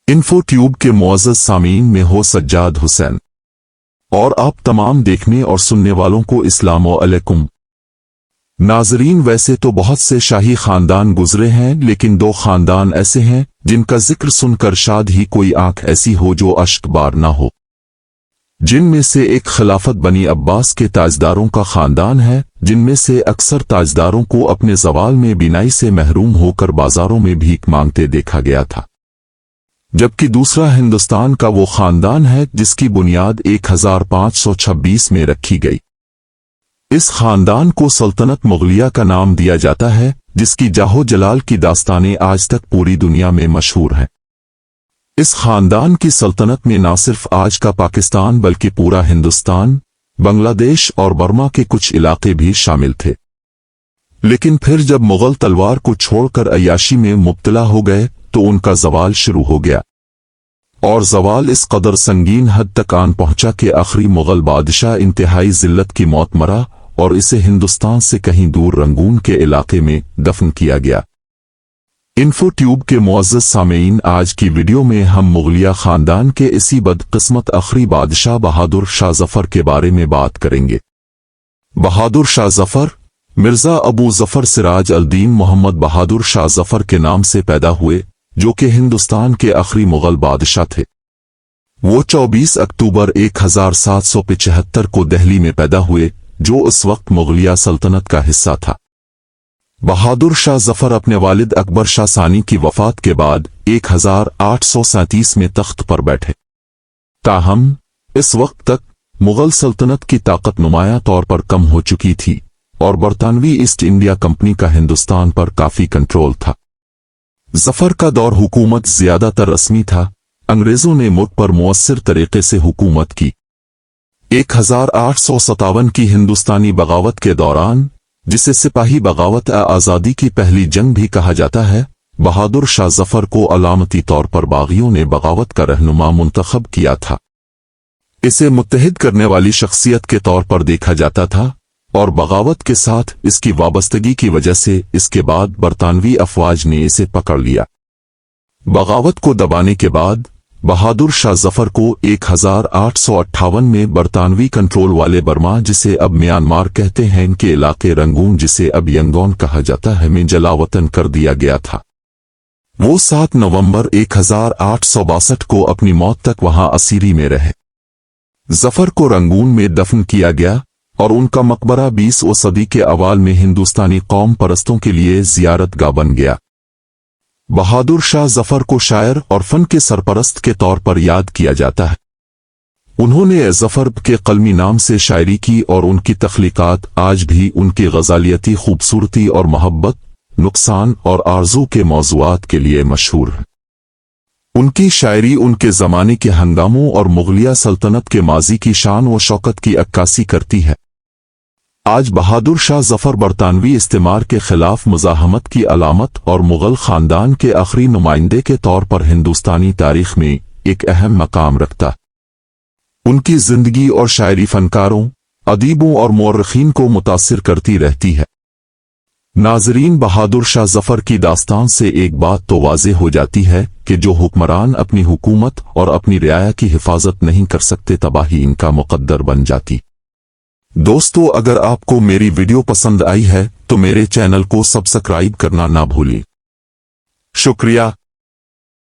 Info tube के मुअज़्ज़ज़ सामीन में हो सज्जाद हुसैन और आप तमाम देखने और सुनने वालों को इस्लाम अलैकुम। नाज़रीन, वैसे तो बहुत से शाही खानदान गुजरे हैं, लेकिन दो खानदान ऐसे हैं जिनका जिक्र सुनकर शायद ही कोई आंख ऐसी हो जो अश्क बार ना हो। जिनमें से एक खिलाफत बनी अब्बास के ताजदारों का खानदान है, जिनमें से अक्सर ताजदारों को अपने ज़वाल में बीनाई से महरूम होकर बाजारों में भीख मांगते देखा गया था। जबकि दूसरा हिंदुस्तान का वो खानदान है जिसकी बुनियाद 1526 में रखी गई। इस खानदान को सल्तनत मुगलिया का नाम दिया जाता है, जिसकी जाहो जलाल की दास्तानें आज तक पूरी दुनिया में मशहूर हैं। इस खानदान की सल्तनत में न सिर्फ आज का पाकिस्तान बल्कि पूरा हिंदुस्तान, बांग्लादेश और बर्मा के कुछ इलाके भी शामिल थे। लेकिन फिर जब मुगल तलवार को छोड़कर अय्याशी में मुब्तला हो गए तो उनका ज़वाल शुरू हो गया, और ज़वाल इस कदर संगीन हद तक आन पहुंचा कि आखिरी मुगल बादशाह इंतहाई जिल्लत की मौत मरा और इसे हिंदुस्तान से कहीं दूर रंगून के इलाके में दफन किया गया। इन्फो ट्यूब के मुअज़्ज़ज़ सामीन, आज की वीडियो में हम मुगलिया खानदान के इसी बदकिस्मत आखिरी बादशाह बहादुर शाह जफर के बारे में बात करेंगे। बहादुर शाह जफर मिर्जा अबू जफर सिराज अल-दीन मोहम्मद बहादुर शाह जफर के नाम से पैदा हुए, जो कि हिंदुस्तान के आखिरी मुगल बादशाह थे। वो 24 अक्टूबर 1775 को दिल्ली में पैदा हुए, जो उस वक्त मुगलिया सल्तनत का हिस्सा था। बहादुर शाह जफर अपने वालिद अकबर शाह सानी की वफात के बाद 1837 में तख्त पर बैठे। ताहम इस वक्त तक मुगल सल्तनत की ताकत नुमाया तौर पर कम हो चुकी थी और बरतानवी ईस्ट इंडिया कंपनी का हिंदुस्तान पर काफी कंट्रोल था। जफर का दौर हुकूमत ज्यादातर रस्मी था। अंग्रेजों ने मुल्क पर मुअस्सिर तरीके से हुकूमत की। 1857 की हिंदुस्तानी बगावत के दौरान, जिसे सिपाही बगावत आज़ादी की पहली जंग भी कहा जाता है, बहादुर शाह जफर को अलामती तौर पर बागियों ने बगावत का रहनुमा मुंतखब किया था। इसे मुत्तहिद करने वाली शख्सियत के तौर पर देखा जाता था और बगावत के साथ इसकी वाबस्तगी की वजह से इसके बाद बरतानवी अफवाज ने इसे पकड़ लिया। बगावत को दबाने के बाद बहादुर शाह जफर को 1858 में बरतानवी कंट्रोल वाले बर्मा, जिसे अब म्यांमार कहते हैं, इनके इलाके रंगून, जिसे अब यंगोन कहा जाता है, में जलावतन कर दिया गया था। वो 7 नवंबर 1862 को अपनी मौत तक वहां असीरी में रहे। जफर को रंगून में दफन किया गया और उनका मकबरा 20वीं सदी के अवाल में हिंदुस्तानी कौम परस्तों के लिए जियारतगाह बन गया। बहादुर शाह जफर को शायर और फन के सरपरस्त के तौर पर याद किया जाता है। उन्होंने जफर के कलमी नाम से शायरी की और उनकी तख्लीकात आज भी उनकी गजालियती खूबसूरती और मोहब्बत, नुकसान और आरजू के मौज़ूआत के लिए मशहूर है। उनकी शायरी उनके ज़माने के हंगामों और मुगलिया सल्तनत के माजी की शान व शौकत की अक्कासी करती है। आज बहादुर शाह जफर बरतानवी इस्तेमार के खिलाफ मुज़ाहमत की अलामत और मुगल खानदान के आखिरी नुमाइंदे के तौर पर हिंदुस्तानी तारीख में एक अहम मकाम रखता। उनकी जिंदगी और शायरी फनकारों, अदीबों और मुअर्रिखीन को मुतासिर करती रहती है। नाजरीन, बहादुर शाह जफर की दास्तान से एक बात तो वाज़ेह हो जाती है कि जो हुक्मरान अपनी हुकूमत और अपनी रियाया की हिफाजत नहीं कर सकते, तबाही इनका मुकद्दर बन जाती। दोस्तों, अगर आपको मेरी वीडियो पसंद आई है तो मेरे चैनल को सब्सक्राइब करना ना भूलें। शुक्रिया।